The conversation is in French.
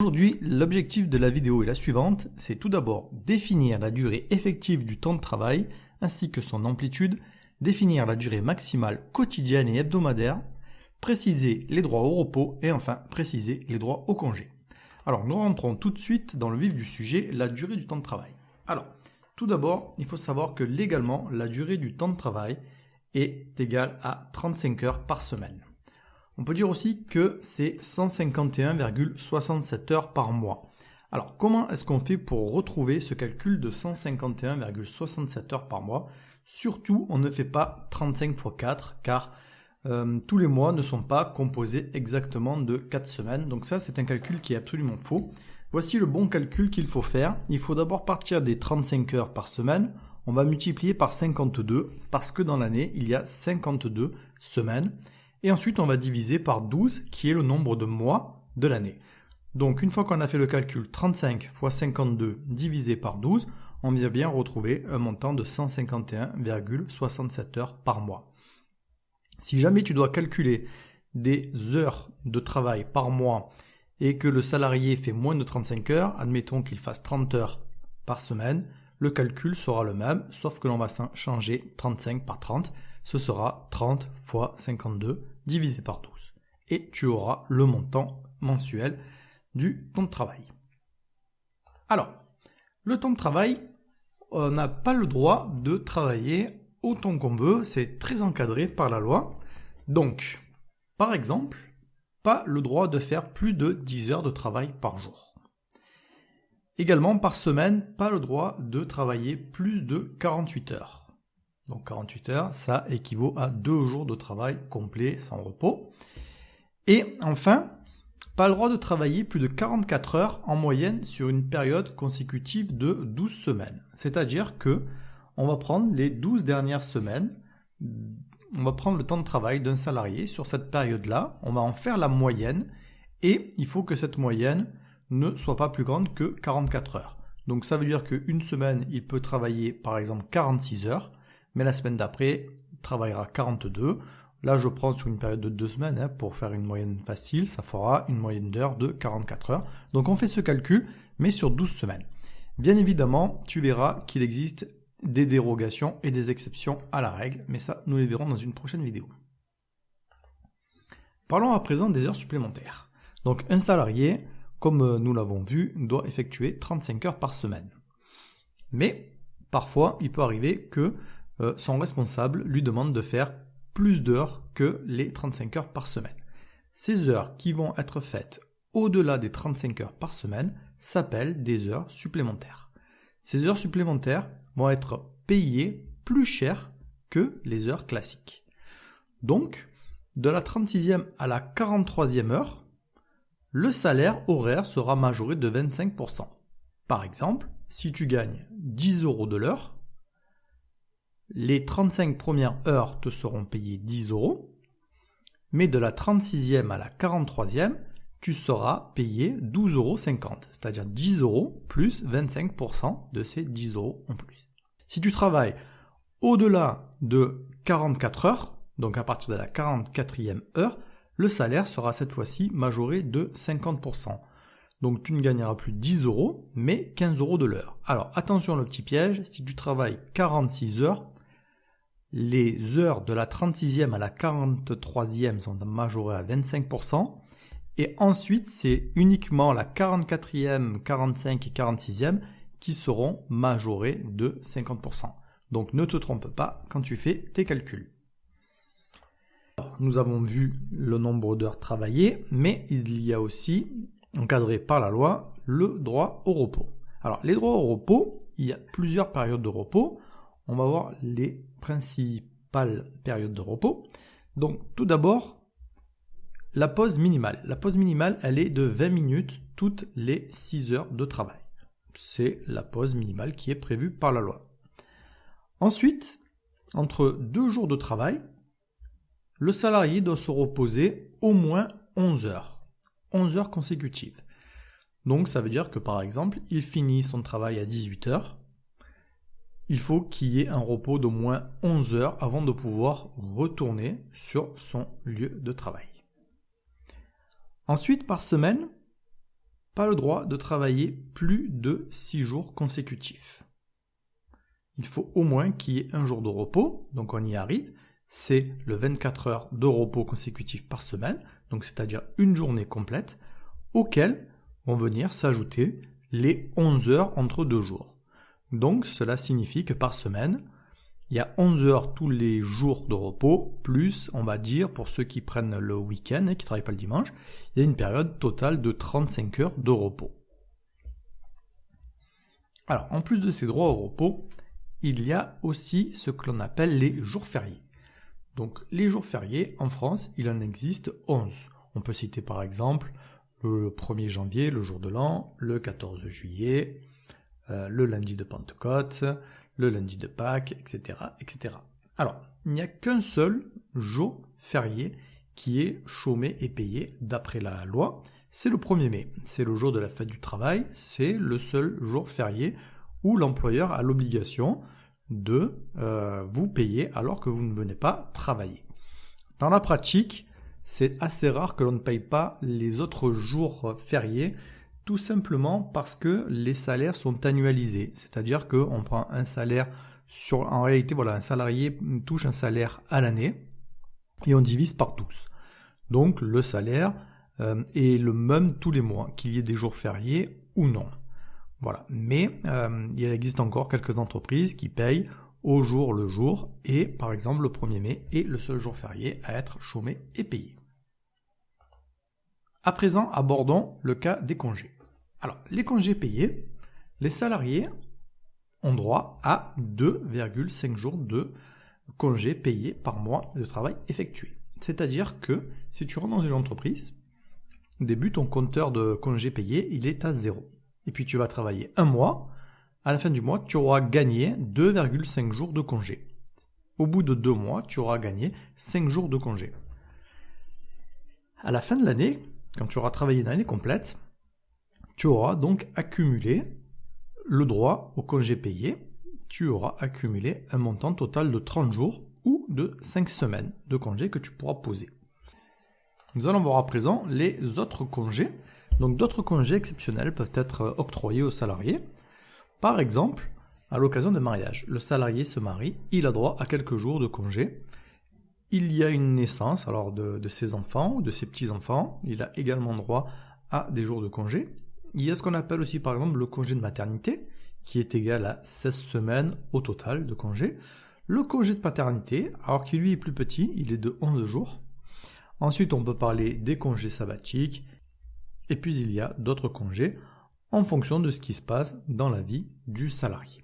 Aujourd'hui, l'objectif de la vidéo est la suivante, c'est tout d'abord définir la durée effective du temps de travail ainsi que son amplitude, définir la durée maximale quotidienne et hebdomadaire, préciser les droits au repos et enfin préciser les droits au congé. Alors nous rentrons tout de suite dans le vif du sujet, la durée du temps de travail. Alors, tout d'abord, il faut savoir que légalement, la durée du temps de travail est égale à 35 heures par semaine. On peut dire aussi que c'est 151,67 heures par mois. Alors, comment est-ce qu'on fait pour retrouver ce calcul de 151,67 heures par mois? Surtout, on ne fait pas 35 x 4 car tous les mois ne sont pas composés exactement de 4 semaines. Donc ça, c'est un calcul qui est absolument faux. Voici le bon calcul qu'il faut faire. Il faut d'abord partir des 35 heures par semaine. On va multiplier par 52 parce que dans l'année, il y a 52 semaines. Et ensuite, on va diviser par 12, qui est le nombre de mois de l'année. Donc, une fois qu'on a fait le calcul 35 x 52 divisé par 12, on va bien retrouver un montant de 151,67 heures par mois. Si jamais tu dois calculer des heures de travail par mois et que le salarié fait moins de 35 heures, admettons qu'il fasse 30 heures par semaine, le calcul sera le même, sauf que l'on va changer 35 par 30. Ce sera 30 x 52 divisé par 12. Et tu auras le montant mensuel du temps de travail. Alors, le temps de travail, on n'a pas le droit de travailler autant qu'on veut. C'est très encadré par la loi. Donc, par exemple, pas le droit de faire plus de 10 heures de travail par jour. Également, par semaine, pas le droit de travailler plus de 48 heures. Donc 48 heures, ça équivaut à 2 jours de travail complet sans repos. Et enfin, pas le droit de travailler plus de 44 heures en moyenne sur une période consécutive de 12 semaines. C'est-à-dire que on va prendre les 12 dernières semaines, on va prendre le temps de travail d'un salarié sur cette période-là, on va en faire la moyenne et il faut que cette moyenne ne soit pas plus grande que 44 heures. Donc ça veut dire qu'une semaine, il peut travailler par exemple 46 heures, mais la semaine d'après, il travaillera 42. Là, je prends sur une période de 2 semaines, pour faire une moyenne facile, ça fera une moyenne d'heures de 44 heures. Donc on fait ce calcul, mais sur 12 semaines. Bien évidemment, tu verras qu'il existe des dérogations et des exceptions à la règle, mais ça, nous les verrons dans une prochaine vidéo. Parlons à présent des heures supplémentaires. Donc un salarié, comme nous l'avons vu, doit effectuer 35 heures par semaine. Mais parfois, il peut arriver que son responsable lui demande de faire plus d'heures que les 35 heures par semaine. Ces heures qui vont être faites au-delà des 35 heures par semaine s'appellent des heures supplémentaires. Ces heures supplémentaires vont être payées plus cher que les heures classiques. Donc, de la 36e à la 43e heure, le salaire horaire sera majoré de 25%. Par exemple, si tu gagnes 10 € de l'heure, les 35 premières heures te seront payées 10 €, mais de la 36e à la 43e, tu seras payé 12,50 €, c'est-à-dire 10 € plus 25% de ces 10 € en plus. Si tu travailles au-delà de 44 heures, donc à partir de la 44e heure, le salaire sera cette fois-ci majoré de 50%. Donc tu ne gagneras plus 10 €, mais 15 € de l'heure. Alors attention le petit piège, si tu travailles 46 heures, les heures de la 36e à la 43e sont majorées à 25%. Et ensuite, c'est uniquement la 44e, 45 et 46e qui seront majorées de 50%. Donc ne te trompe pas quand tu fais tes calculs. Alors, nous avons vu le nombre d'heures travaillées, mais il y a aussi, encadré par la loi, le droit au repos. Alors les droits au repos, il y a plusieurs périodes de repos. On va voir les principales périodes de repos. Donc tout d'abord, la pause minimale. La pause minimale, elle est de 20 minutes toutes les 6 heures de travail. C'est la pause minimale qui est prévue par la loi. Ensuite, entre 2 jours de travail, le salarié doit se reposer au moins 11 heures. 11 heures consécutives. Donc ça veut dire que par exemple, il finit son travail à 18 heures. Il faut qu'il y ait un repos d'au moins 11 heures avant de pouvoir retourner sur son lieu de travail. Ensuite, par semaine, pas le droit de travailler plus de 6 jours consécutifs. Il faut au moins qu'il y ait un jour de repos, donc on y arrive, c'est le 24 heures de repos consécutifs par semaine, donc c'est-à-dire une journée complète, auquel vont venir s'ajouter les 11 heures entre 2 jours. Donc cela signifie que par semaine, il y a 11 heures tous les jours de repos, plus, on va dire, pour ceux qui prennent le week-end et qui ne travaillent pas le dimanche, il y a une période totale de 35 heures de repos. Alors, en plus de ces droits au repos, il y a aussi ce que l'on appelle les jours fériés. Donc, les jours fériés, en France, il en existe 11. On peut citer par exemple le 1er janvier, le jour de l'an, le 14 juillet, le lundi de Pentecôte, le lundi de Pâques, etc., etc. Alors, il n'y a qu'un seul jour férié qui est chômé et payé d'après la loi, c'est le 1er mai. C'est le jour de la fête du travail, c'est le seul jour férié où l'employeur a l'obligation de vous payer alors que vous ne venez pas travailler. Dans la pratique, c'est assez rare que l'on ne paye pas les autres jours fériés, tout simplement parce que les salaires sont annualisés. C'est-à-dire qu'on prend un salaire en réalité, voilà, un salarié touche un salaire à l'année et on divise par 12. Donc le salaire est le même tous les mois, qu'il y ait des jours fériés ou non. Voilà. Mais il existe encore quelques entreprises qui payent au jour le jour et par exemple le 1er mai est le seul jour férié à être chômé et payé. À présent, abordons le cas des congés. Alors, les congés payés, les salariés ont droit à 2,5 jours de congés payés par mois de travail effectué. C'est-à-dire que si tu rentres dans une entreprise, au début, ton compteur de congés payés, il est à 0. Et puis tu vas travailler un mois, à la fin du mois, tu auras gagné 2,5 jours de congés. Au bout de 2 mois, tu auras gagné 5 jours de congés. À la fin de l'année, quand tu auras travaillé une année complète, tu auras donc accumulé le droit au congé payé. Tu auras accumulé un montant total de 30 jours ou de 5 semaines de congés que tu pourras poser. Nous allons voir à présent les autres congés. Donc d'autres congés exceptionnels peuvent être octroyés aux salariés. Par exemple, à l'occasion de mariage, le salarié se marie, il a droit à quelques jours de congé. Il y a une naissance alors de ses enfants ou de ses petits-enfants, il a également droit à des jours de congé. Il y a ce qu'on appelle aussi par exemple le congé de maternité, qui est égal à 16 semaines au total de congé. Le congé de paternité, alors qu'il lui est plus petit, il est de 11 jours. Ensuite, on peut parler des congés sabbatiques. Et puis, il y a d'autres congés en fonction de ce qui se passe dans la vie du salarié.